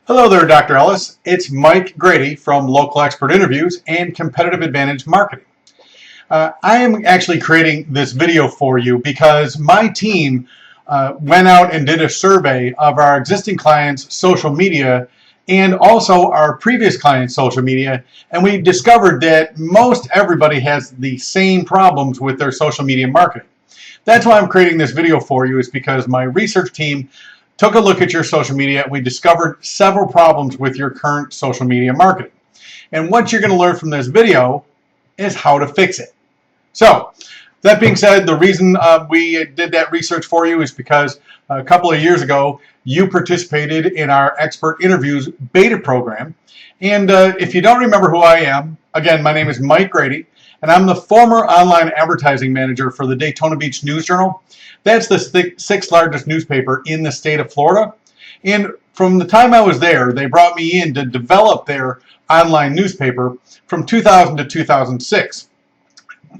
Hello there, Dr. Ellis. It's Mike Grady from Local Expert Interviews and Competitive Advantage Marketing. I am actually creating this video for you because my team went out and did a survey of our existing clients' social media and also our previous clients' social media, and we discovered that most everybody has the same problems with their social media marketing. That's why I'm creating this video for you, is because my research team took a look at your social media and we discovered several problems with your current social media marketing. And what you're going to learn from this video is how to fix it. So, that being said, the reason we did that research for you is because a couple of years ago, you participated in our Expert Interviews beta program. And if you don't remember who I am, again, my name is Mike Grady, and I'm the former online advertising manager for the Daytona Beach News Journal. That's the sixth largest newspaper in the state of Florida. And from the time I was there, they brought me in to develop their online newspaper from 2000 to 2006.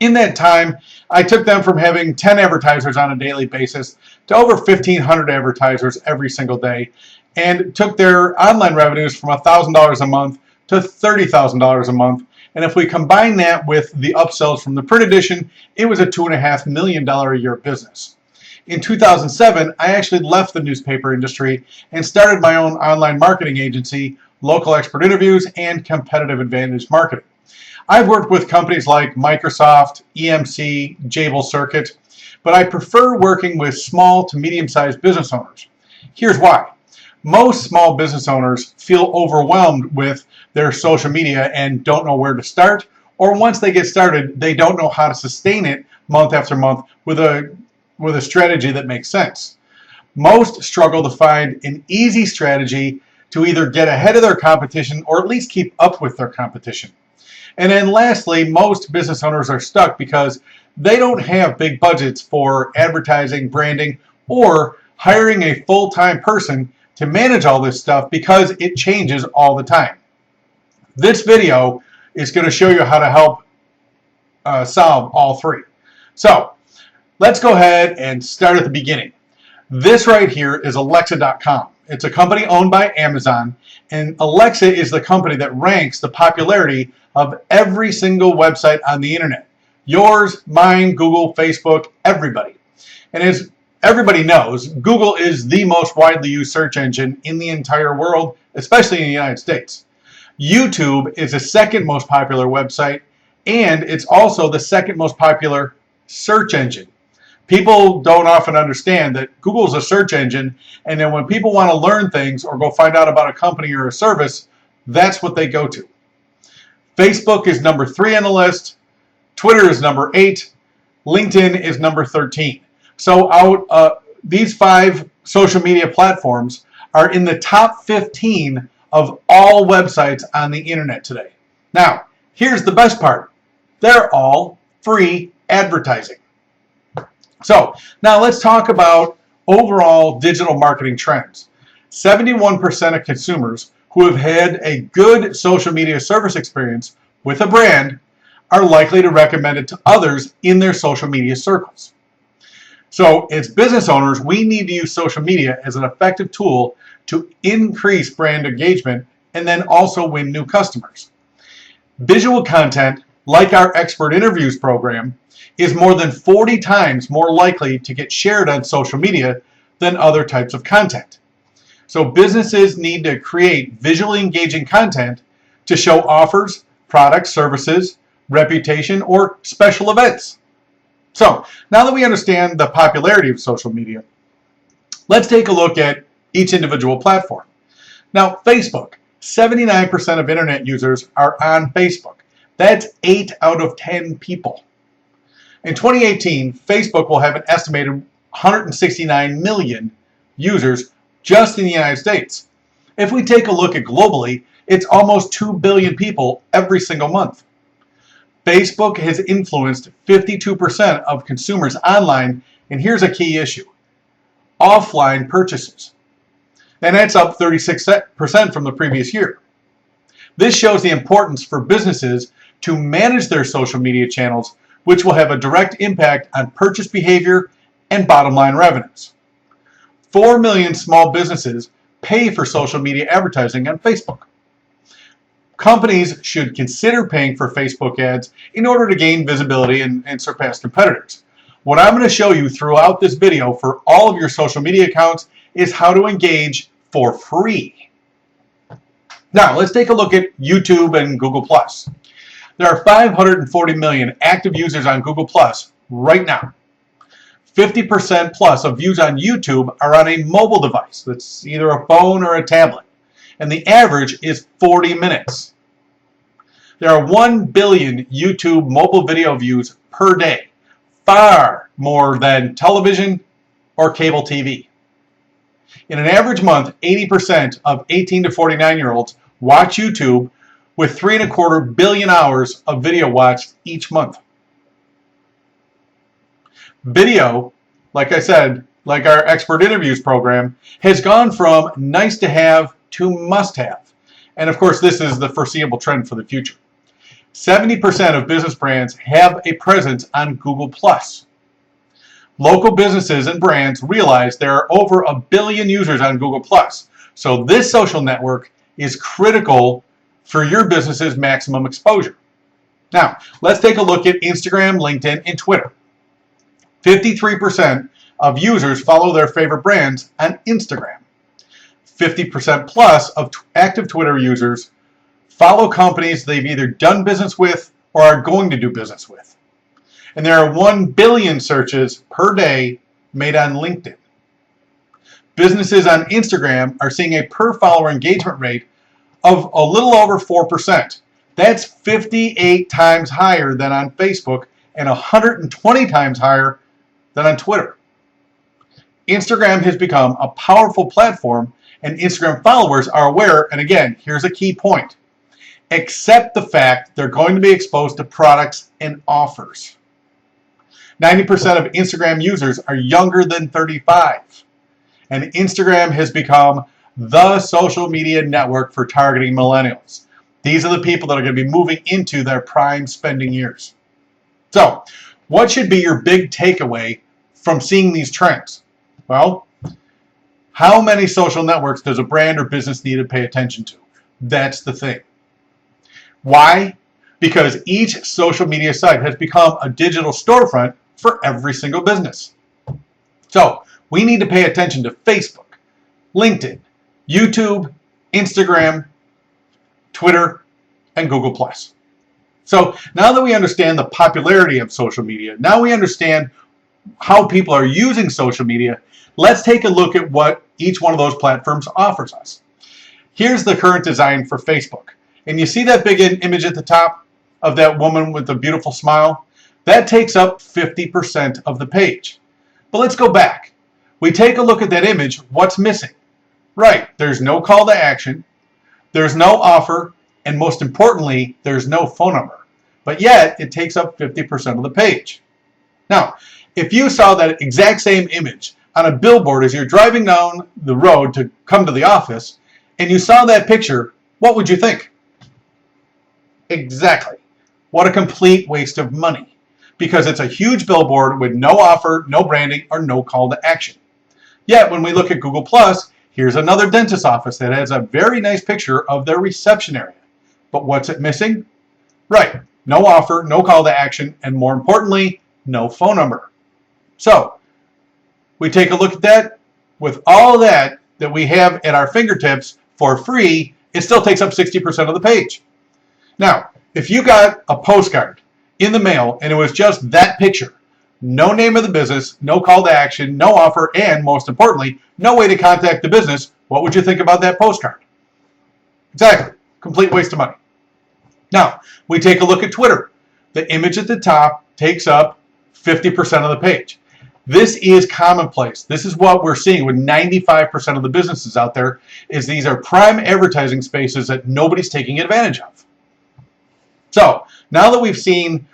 In that time, I took them from having 10 advertisers on a daily basis to over 1,500 advertisers every single day, and took their online revenues from $1,000 a month to $30,000 a month. And if we combine that with the upsells from the print edition, it was a $2.5 million a year business. In 2007, I actually left the newspaper industry and started my own online marketing agency, Local Expert Interviews and Competitive Advantage Marketing. I've worked with companies like Microsoft, EMC, Jabil Circuit, but I prefer working with small to medium-sized business owners. Here's why. Most small business owners feel overwhelmed with their social media and don't know where to start, or once they get started, they don't know how to sustain it month after month with a strategy that makes sense. Most struggle to find an easy strategy to either get ahead of their competition or at least keep up with their competition. And then lastly, most business owners are stuck because they don't have big budgets for advertising, branding, or hiring a full-time person to manage all this stuff because it changes all the time. This video is going to show you how to help solve all three. So let's go ahead and start at the beginning. This right here is Alexa.com. It's a company owned by Amazon, and Alexa is the company that ranks the popularity of every single website on the internet. Yours, mine, Google, Facebook, everybody. And as everybody knows, Google is the most widely used search engine in the entire world, especially in the United States. YouTube is the second most popular website, and it's also the second most popular search engine. People don't often understand that Google's a search engine, and then when people want to learn things or go find out about a company or a service, that's what they go to. Facebook is number 3 on the list, Twitter is number 8, LinkedIn is number 13. So these 5 social media platforms are in the top 15 of all websites on the internet today. Now, here's the best part. They're all free advertising. So now let's talk about overall digital marketing trends. 71% of consumers who have had a good social media service experience with a brand are likely to recommend it to others in their social media circles. So as business owners, we need to use social media as an effective tool to increase brand engagement and then also win new customers. Visual content, like our Expert Interviews program, is more than 40 times more likely to get shared on social media than other types of content. So businesses need to create visually engaging content to show offers, products, services, reputation, or special events. So now that we understand the popularity of social media, let's take a look at each individual platform. Now, Facebook, 79% of internet users are on Facebook. That's 8 out of 10 people. In 2018, Facebook will have an estimated 169 million users just in the United States. If we take a look at globally, it's almost 2 billion people every single month. Facebook has influenced 52% of consumers online, and here's a key issue: offline purchases. And that's up 36% from the previous year. This shows the importance for businesses to manage their social media channels, which will have a direct impact on purchase behavior and bottom line revenues. 4 million small businesses pay for social media advertising on Facebook. Companies should consider paying for Facebook ads in order to gain visibility and surpass competitors. What I'm going to show you throughout this video for all of your social media accounts is how to engage for free. Now, let's take a look at YouTube and Google+. There are 540 million active users on Google+ right now. 50% plus of views on YouTube are on a mobile device. That's either a phone or a tablet. And the average is 40 minutes. There are 1 billion YouTube mobile video views per day, far more than television or cable TV. In an average month, 80% of 18 to 49-year-olds watch YouTube, with 3.25 billion hours of video watched each month. Video, like I said, like our expert interviews program, has gone from nice to have to must have. And of course, this is the foreseeable trend for the future. 70% of business brands have a presence on Google+. Local businesses and brands realize there are over 1 billion users on Google+. So this social network is critical for your business's maximum exposure. Now, let's take a look at Instagram, LinkedIn, and Twitter. 53% of users follow their favorite brands on Instagram. 50% plus of active Twitter users follow companies they've either done business with or are going to do business with. And there are 1 billion searches per day made on LinkedIn. Businesses on Instagram are seeing a per follower engagement rate of a little over 4%. That's 58 times higher than on Facebook and 120 times higher than on Twitter. Instagram has become a powerful platform, and Instagram followers are aware, and again, here's a key point. Accept the fact they're going to be exposed to products and offers. 90% of Instagram users are younger than 35. And Instagram has become the social media network for targeting millennials. These are the people that are going to be moving into their prime spending years. So, what should be your big takeaway from seeing these trends? Well, how many social networks does a brand or business need to pay attention to? That's the thing. Why? Because each social media site has become a digital storefront for every single business. So, we need to pay attention to Facebook, LinkedIn, YouTube, Instagram, Twitter, and Google+. So now that we understand the popularity of social media, now we understand how people are using social media, let's take a look at what each one of those platforms offers us. Here's the current design for Facebook. And you see that big image at the top of that woman with the beautiful smile? That takes up 50% of the page. But let's go back. We take a look at that image, what's missing? Right, there's no call to action, there's no offer, and most importantly, there's no phone number. But yet, it takes up 50% of the page. Now, if you saw that exact same image on a billboard as you're driving down the road to come to the office, and you saw that picture, what would you think? Exactly. What a complete waste of money. Because it's a huge billboard with no offer, no branding, or no call to action. Yet, when we look at Google+, here's another dentist's office that has a very nice picture of their reception area. But what's it missing? Right, no offer, no call to action, and more importantly, no phone number. So, we take a look at that. With all that we have at our fingertips for free, it still takes up 60% of the page. Now, if you got a postcard in the mail and it was just that picture, no name of the business, no call to action, no offer, and most importantly, no way to contact the business, what would you think about that postcard? Exactly. Complete waste of money. Now, we take a look at Twitter. The image at the top takes up 50% of the page. This is commonplace. This is what we're seeing with 95% of the businesses out there, is these are prime advertising spaces that nobody's taking advantage of. So, now that we've seen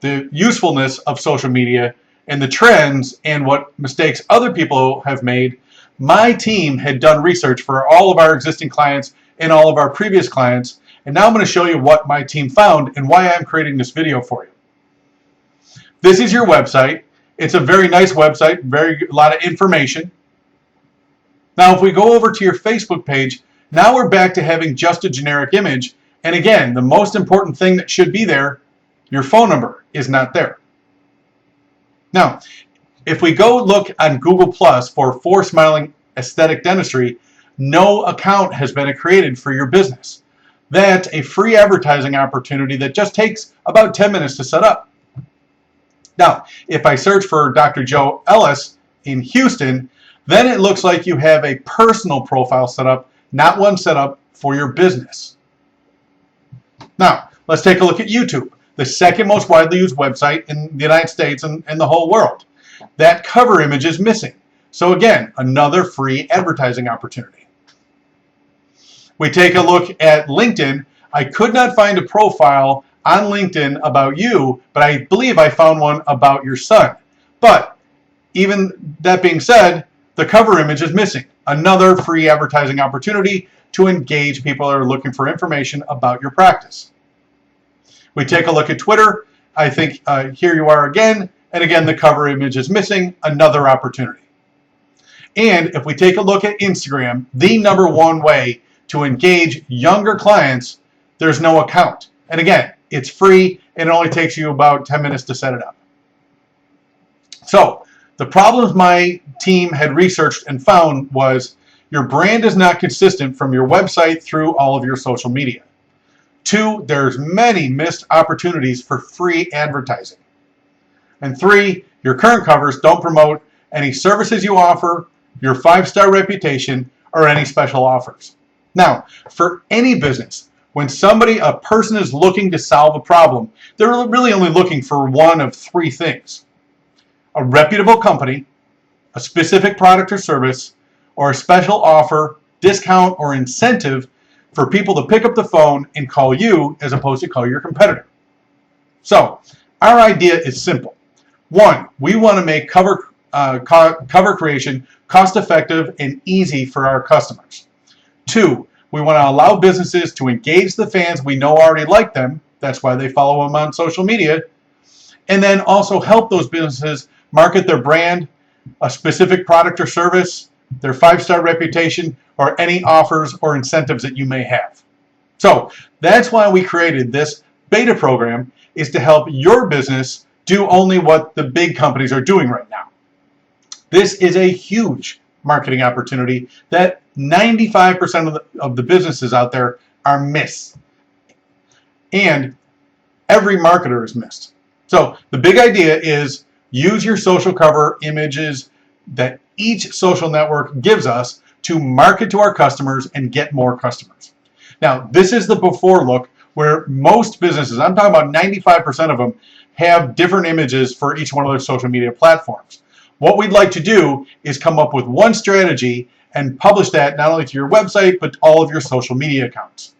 the usefulness of social media and the trends and what mistakes other people have made, my team had done research for all of our existing clients and all of our previous clients, and now I'm going to show you what my team found and why I'm creating this video for you. This is your website. It's a very nice website, a lot of information. Now, if we go over to your Facebook page, now we're back to having just a generic image. And again, the most important thing that should be there, your phone number, is not there. Now, if we go look on Google Plus for Smiling Aesthetic Dentistry, no account has been created for your business. That's a free advertising opportunity that just takes about 10 minutes to set up. Now, if I search for Dr. Joe Ellis in Houston, then it looks like you have a personal profile set up, not one set up for your business. Now, let's take a look at YouTube, the second most widely used website in the United States and the whole world. That cover image is missing. So again, another free advertising opportunity. We take a look at LinkedIn. I could not find a profile on LinkedIn about you, but I believe I found one about your son. But even that being said, the cover image is missing. Another free advertising opportunity to engage people that are looking for information about your practice. We take a look at Twitter. I think here you are again. And again, the cover image is missing. Another opportunity. And if we take a look at Instagram, the #1 way to engage younger clients, there's no account. And again, it's free and it only takes you about 10 minutes to set it up. So the problems my team had researched and found was your brand is not consistent from your website through all of your social media. 2, there's many missed opportunities for free advertising. And 3, your current covers don't promote any services you offer, your 5-star reputation, or any special offers. Now, for any business, when a person is looking to solve a problem, they're really only looking for one of 3 things: a reputable company, a specific product or service, or a special offer, discount, or incentive for people to pick up the phone and call you as opposed to call your competitor. So, our idea is simple. 1, we want to make cover creation cost-effective and easy for our customers. 2, we want to allow businesses to engage the fans we know already like them. That's why they follow them on social media. And then also help those businesses market their brand, a specific product or service, their 5-star reputation, or any offers or incentives that you may have. So that's why we created this beta program, is to help your business do only what the big companies are doing right now. This is a huge marketing opportunity that 95% of the businesses out there are missed. And every marketer is missed. So the big idea is use your social cover images that each social network gives us to market to our customers and get more customers. Now, this is the before look where most businesses, I'm talking about 95% of them, have different images for each one of their social media platforms. What we'd like to do is come up with one strategy and publish that not only to your website, but all of your social media accounts.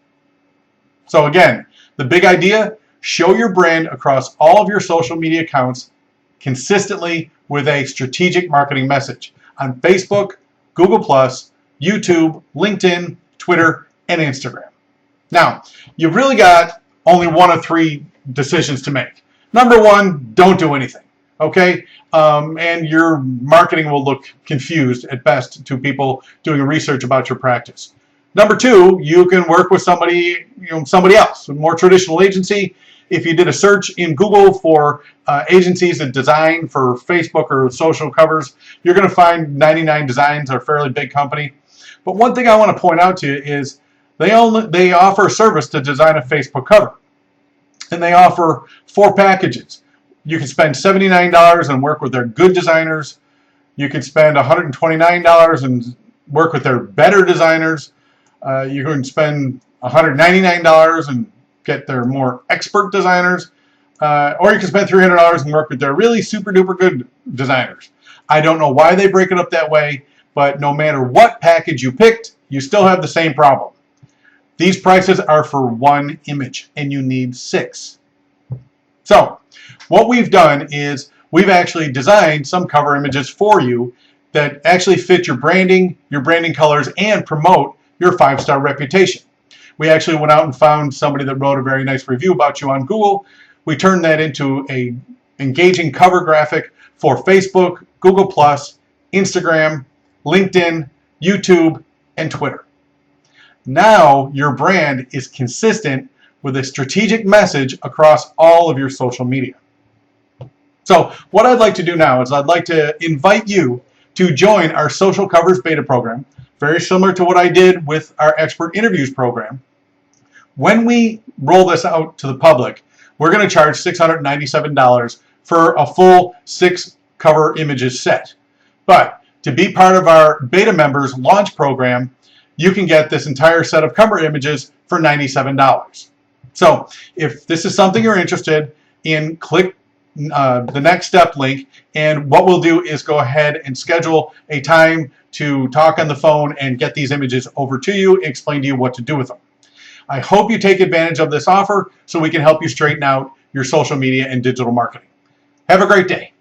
So again, the big idea, show your brand across all of your social media accounts consistently with a strategic marketing message on Facebook, Google+, YouTube, LinkedIn, Twitter, and Instagram. Now, you've really got only one of 3 decisions to make. Number 1, don't do anything, okay? And your marketing will look confused at best to people doing research about your practice. Number 2, you can work with somebody else, a more traditional agency. If you did a search in Google for agencies that design for Facebook or social covers, you're going to find 99 Designs, are a fairly big company. But one thing I want to point out to you is they offer a service to design a Facebook cover. And they offer 4 packages. You can spend $79 and work with their good designers. You can spend $129 and work with their better designers. You can spend $199 and get their more expert designers. Or you can spend $300 and work with their really super duper good designers. I don't know why they break it up that way, but no matter what package you picked, you still have the same problem. These prices are for 1 image, and you need 6. So what we've done is we've actually designed some cover images for you that actually fit your branding colors, and promote your 5-star reputation. We actually went out and found somebody that wrote a very nice review about you on Google. We turned that into a engaging cover graphic for Facebook, Google+, Instagram, LinkedIn, YouTube, and Twitter. Now your brand is consistent with a strategic message across all of your social media. So what I'd like to do now is I'd like to invite you to join our Social Covers Beta program, very similar to what I did with our Expert Interviews program. When we roll this out to the public, we're going to charge $697 for a full 6 cover images set. But to be part of our beta members launch program, you can get this entire set of cover images for $97. So if this is something you're interested in, click the next step link, and what we'll do is go ahead and schedule a time to talk on the phone and get these images over to you and explain to you what to do with them. I hope you take advantage of this offer so we can help you straighten out your social media and digital marketing. Have a great day.